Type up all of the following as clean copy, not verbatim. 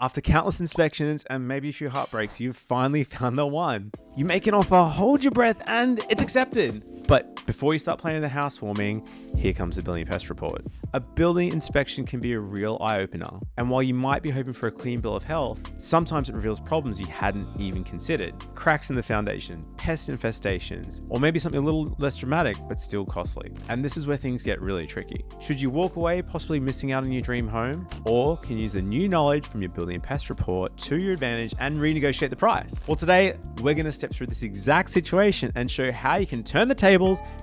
After countless inspections and maybe a few heartbreaks, you've finally found the one. You make an offer, hold your breath, and it's accepted. But before you start planning the housewarming, here comes the building pest report. A building inspection can be a real eye-opener. And while you might be hoping for a clean bill of health, sometimes it reveals problems you hadn't even considered. Cracks in the foundation, pest infestations, or maybe something a little less dramatic, but still costly. And this is where things get really tricky. Should you walk away, possibly missing out on your dream home? Or can you use the new knowledge from your building pest report to your advantage and renegotiate the price? Well, today, we're going to step through this exact situation and show how you can turn the tables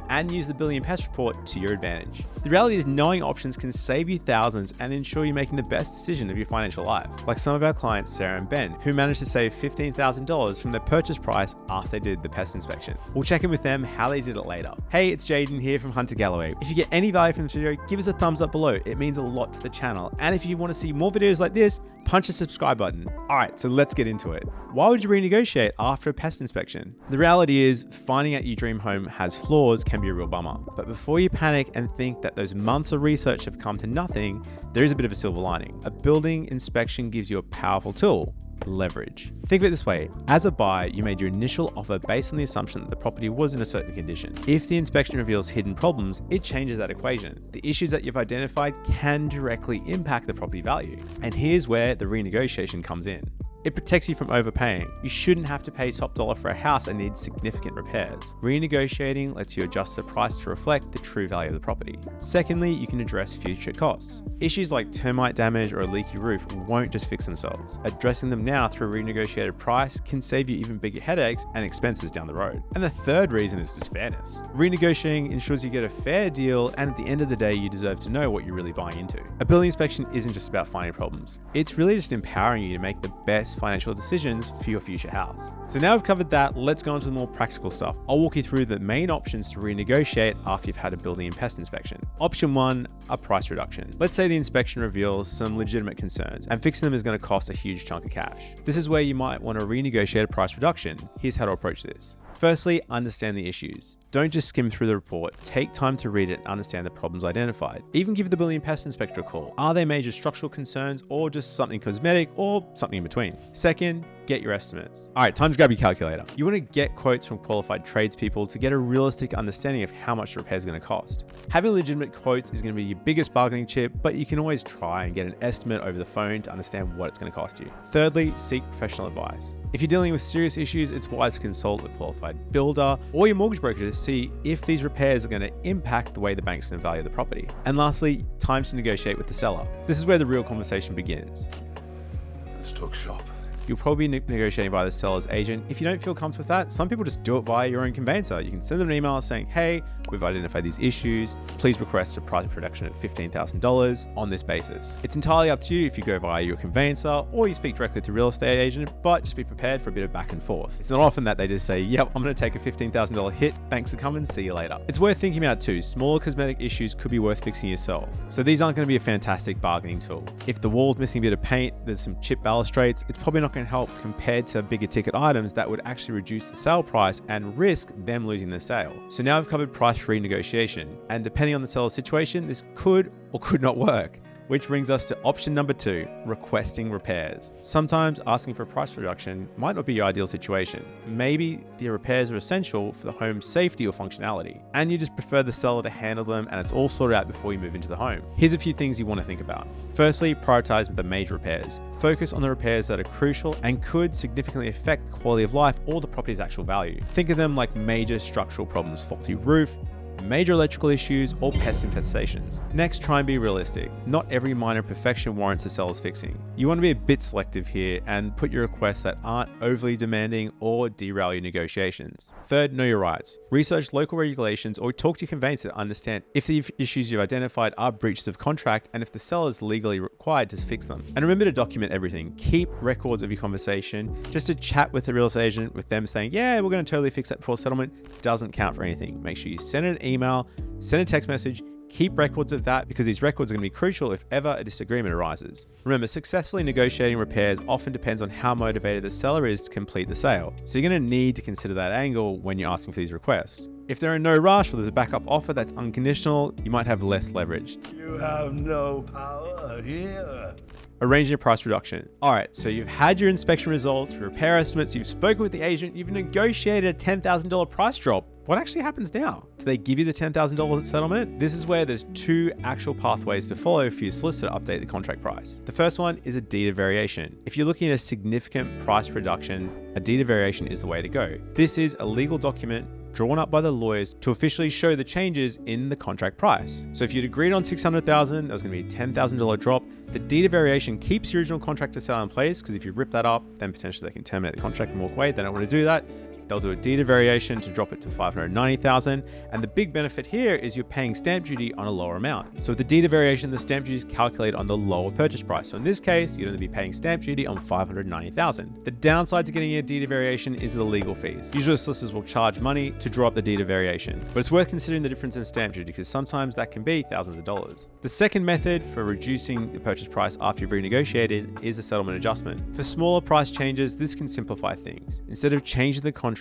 and use the building pest report to your advantage. The reality is knowing options can save you thousands and ensure you're making the best decision of your financial life. Like some of our clients, Sarah and Ben, who managed to save $15,000 from their purchase price after they did the pest inspection. We'll check in with them how they did it later. Hey, it's Jayden here from Galloway. If you get any value from this video, give us a thumbs up below. It means a lot to the channel. And if you want to see more videos like this, punch the subscribe button. All right, so let's get into it. Why would you renegotiate after a pest inspection? The reality is finding out your dream home has flaws can be a real bummer. But before you panic and think that those months of research have come to nothing, there is a bit of a silver lining. A building inspection gives you a powerful tool: leverage. Think of it this way. As a buyer, you made your initial offer based on the assumption that the property was in a certain condition. If the inspection reveals hidden problems, it changes that equation. The issues that you've identified can directly impact the property value. And here's where the renegotiation comes in. It protects you from overpaying. You shouldn't have to pay top dollar for a house that needs significant repairs. Renegotiating lets you adjust the price to reflect the true value of the property. Secondly, you can address future costs. Issues like termite damage or a leaky roof won't just fix themselves. Addressing them now through a renegotiated price can save you even bigger headaches and expenses down the road. And the third reason is just fairness. Renegotiating ensures you get a fair deal, and at the end of the day, you deserve to know what you're really buying into. A building inspection isn't just about finding problems. It's really just empowering you to make the best financial decisions for your future house. So now we've covered that, let's go on to the more practical stuff. I'll walk you through the main options to renegotiate after you've had a building and pest inspection. Option 1, a price reduction. Let's say the inspection reveals some legitimate concerns and fixing them is going to cost a huge chunk of cash. This is where you might want to renegotiate a price reduction. Here's how to approach this. Firstly, understand the issues. Don't just skim through the report. Take time to read it and understand the problems identified. Even give the building and pest inspector a call. Are they major structural concerns or just something cosmetic or something in between? Second, get your estimates. All right, time to grab your calculator. You want to get quotes from qualified tradespeople to get a realistic understanding of how much the repair is going to cost. Having legitimate quotes is going to be your biggest bargaining chip, but you can always try and get an estimate over the phone to understand what it's going to cost you. Thirdly, seek professional advice. If you're dealing with serious issues, it's wise to consult a qualified builder or your mortgage broker to see if these repairs are going to impact the way the bank's going to value the property. And lastly, time to negotiate with the seller. This is where the real conversation begins. Let's talk shop. You'll probably be negotiating via the seller's agent. If you don't feel comfortable with that, some people just do it via your own conveyancer. You can send them an email saying, hey, we've identified these issues. Please request a price reduction of $15,000 on this basis. It's entirely up to you if you go via your conveyancer or you speak directly to a real estate agent, but just be prepared for a bit of back and forth. It's not often that they just say, yep, I'm going to take a $15,000 hit. Thanks for coming. See you later. It's worth thinking about too. Smaller cosmetic issues could be worth fixing yourself. So these aren't going to be a fantastic bargaining tool. If the wall's missing a bit of paint, there's some chip balustrades, it's probably not going to help compared to bigger ticket items that would actually reduce the sale price and risk them losing the sale. So now we've covered price renegotiation, and depending on the seller's situation, this could or could not work. Which brings us to option number 2, requesting repairs. Sometimes asking for a price reduction might not be your ideal situation. Maybe the repairs are essential for the home's safety or functionality, and you just prefer the seller to handle them and it's all sorted out before you move into the home. Here's a few things you want to think about. Firstly, prioritize the major repairs. Focus on the repairs that are crucial and could significantly affect the quality of life or the property's actual value. Think of them like major structural problems: faulty roof, major electrical issues, or pest infestations. Next, try and be realistic. Not every minor imperfection warrants a seller's fixing. You want to be a bit selective here and put your requests that aren't overly demanding or derail your negotiations. Third, know your rights. Research local regulations or talk to your conveyancer to understand if the issues you've identified are breaches of contract and if the seller is legally required to fix them. And remember to document everything. Keep records of your conversation. Just to chat with the real estate agent with them saying, yeah, we're going to totally fix that before settlement, doesn't count for anything. Make sure you send an email, send a text message, keep records of that because these records are going to be crucial if ever a disagreement arises. Remember, successfully negotiating repairs often depends on how motivated the seller is to complete the sale. So you're going to need to consider that angle when you're asking for these requests. If they're in no rush or there's a backup offer that's unconditional, you might have less leverage. You have no power here. Arranging a price reduction. All right, so you've had your inspection results, your repair estimates, you've spoken with the agent, you've negotiated a $10,000 price drop. What actually happens now? Do they give you the $10,000 at settlement? This is where there's two actual pathways to follow for your solicitor to update the contract price. The first one is a deed of variation. If you're looking at a significant price reduction, a deed of variation is the way to go. This is a legal document drawn up by the lawyers to officially show the changes in the contract price. So if you'd agreed on $600,000, there was going to be a $10,000 drop. The deed of variation keeps the original contract to sell in place, because if you rip that up, then potentially they can terminate the contract and walk away. They don't want to do that. They'll do a deed of variation to drop it to $590,000. And the big benefit here is you're paying stamp duty on a lower amount. So with the deed of variation, the stamp duty is calculated on the lower purchase price. So in this case, you'd only be paying stamp duty on $590,000. The downside to getting a deed of variation is the legal fees. Usually solicitors will charge money to draw up the deed of variation, but it's worth considering the difference in stamp duty, because sometimes that can be thousands of dollars. The second method for reducing the purchase price after you've renegotiated is a settlement adjustment. For smaller price changes, this can simplify things. Instead of changing the contract,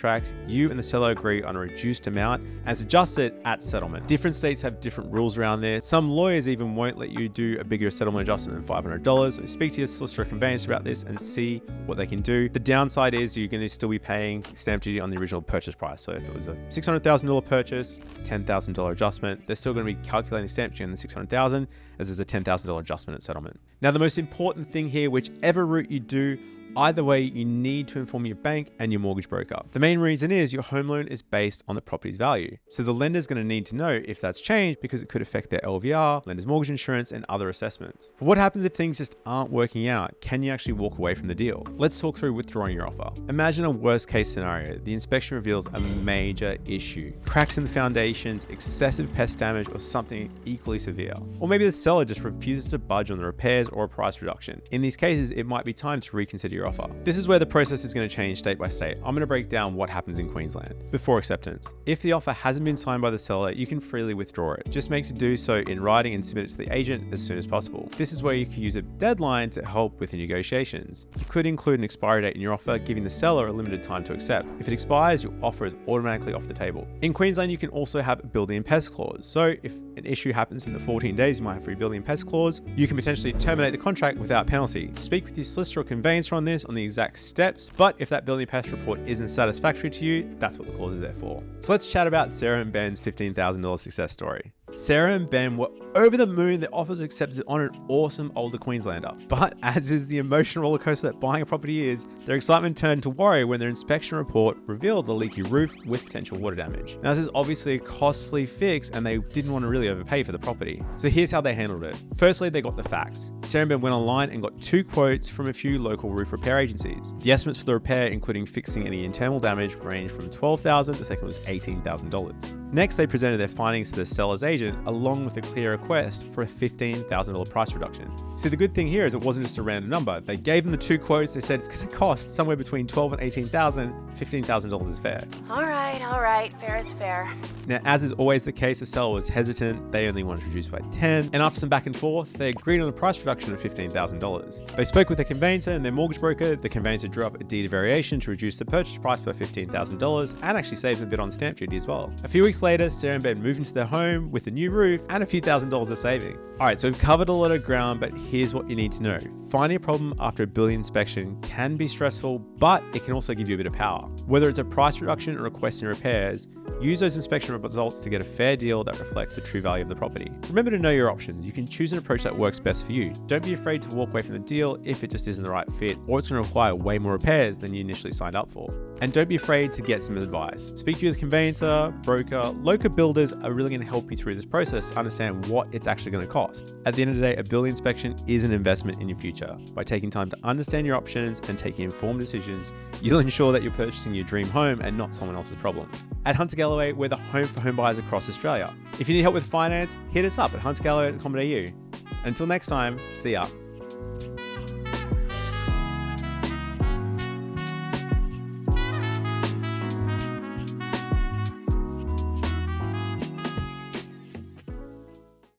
you and the seller agree on a reduced amount and adjust it at settlement. Different states have different rules around there. Some lawyers even won't let you do a bigger settlement adjustment than $500. So speak to your solicitor or conveyancer about this and see what they can do. The downside is you're going to still be paying stamp duty on the original purchase price. So if it was a $600,000 purchase, $10,000 adjustment, they're still going to be calculating stamp duty on the $600,000 as there's a $10,000 adjustment at settlement. Now, the most important thing here, whichever route you do, either way, you need to inform your bank and your mortgage broker. The main reason is your home loan is based on the property's value. So the lender's going to need to know if that's changed, because it could affect their LVR, lender's mortgage insurance, and other assessments. But what happens if things just aren't working out? Can you actually walk away from the deal? Let's talk through withdrawing your offer. Imagine a worst case scenario. The inspection reveals a major issue. Cracks in the foundations, excessive pest damage, or something equally severe. Or maybe the seller just refuses to budge on the repairs or a price reduction. In these cases, it might be time to reconsider your offer. This is where the process is going to change state by state. I'm going to break down what happens in Queensland. Before acceptance, if the offer hasn't been signed by the seller, you can freely withdraw it. Just make sure to do so in writing and submit it to the agent as soon as possible. This is where you can use a deadline to help with the negotiations. You could include an expiry date in your offer, giving the seller a limited time to accept. If it expires, your offer is automatically off the table. In Queensland, you can also have a building and pest clause. So if an issue happens in the 14 days, you might have a rebuilding and pest clause. You can potentially terminate the contract without penalty. Speak with your solicitor or conveyancer on this, on the exact steps, but if that building pest report isn't satisfactory to you, that's what the clause is there for. So let's chat about Sarah and Ben's $15,000 success story. Sarah and Ben were over the moon. Their offers accepted on an awesome older Queenslander. But as is the emotional roller coaster that buying a property is, their excitement turned to worry when their inspection report revealed a leaky roof with potential water damage. Now, this is obviously a costly fix, and they didn't want to really overpay for the property. So here's how they handled it. Firstly, they got the facts. Sarah and Ben went online and got 2 quotes from a few local roof repair agencies. The estimates for the repair, including fixing any internal damage, ranged from $12,000, the second was $18,000. Next, they presented their findings to the seller's agent, along with a clear request for a $15,000 price reduction. See, the good thing here is it wasn't just a random number. They gave them the 2 quotes. They said it's going to cost somewhere between $12,000 and $18,000. $15,000 is fair. All right, fair is fair. Now, as is always the case, the seller was hesitant. They only wanted to reduce by 10, and after some back and forth, they agreed on a price reduction of $15,000. They spoke with their conveyancer and their mortgage broker. The conveyancer drew up a deed of variation to reduce the purchase price by $15,000 and actually saved a bit on stamp duty as well. A few weeks later, Sarah and Ben moved into their home with a new roof and a few $1,000s of savings. All right, so we've covered a lot of ground, but here's what you need to know. Finding a problem after a building inspection can be stressful, but it can also give you a bit of power. Whether it's a price reduction or requesting repairs, use those inspection results to get a fair deal that reflects the true value of the property. Remember to know your options. You can choose an approach that works best for you. Don't be afraid to walk away from the deal if it just isn't the right fit, or it's going to require way more repairs than you initially signed up for. And don't be afraid to get some advice. Speak to your conveyancer, broker. Local builders are really going to help you through this process to understand what it's actually going to cost. At the end of the day, a building inspection is an investment in your future. By taking time to understand your options and taking informed decisions, you'll ensure that you're purchasing your dream home and not someone else's problem. At Hunter Galloway, we're the home for home buyers across Australia. If you need help with finance, hit us up at huntergalloway.com.au. Until next time, see ya.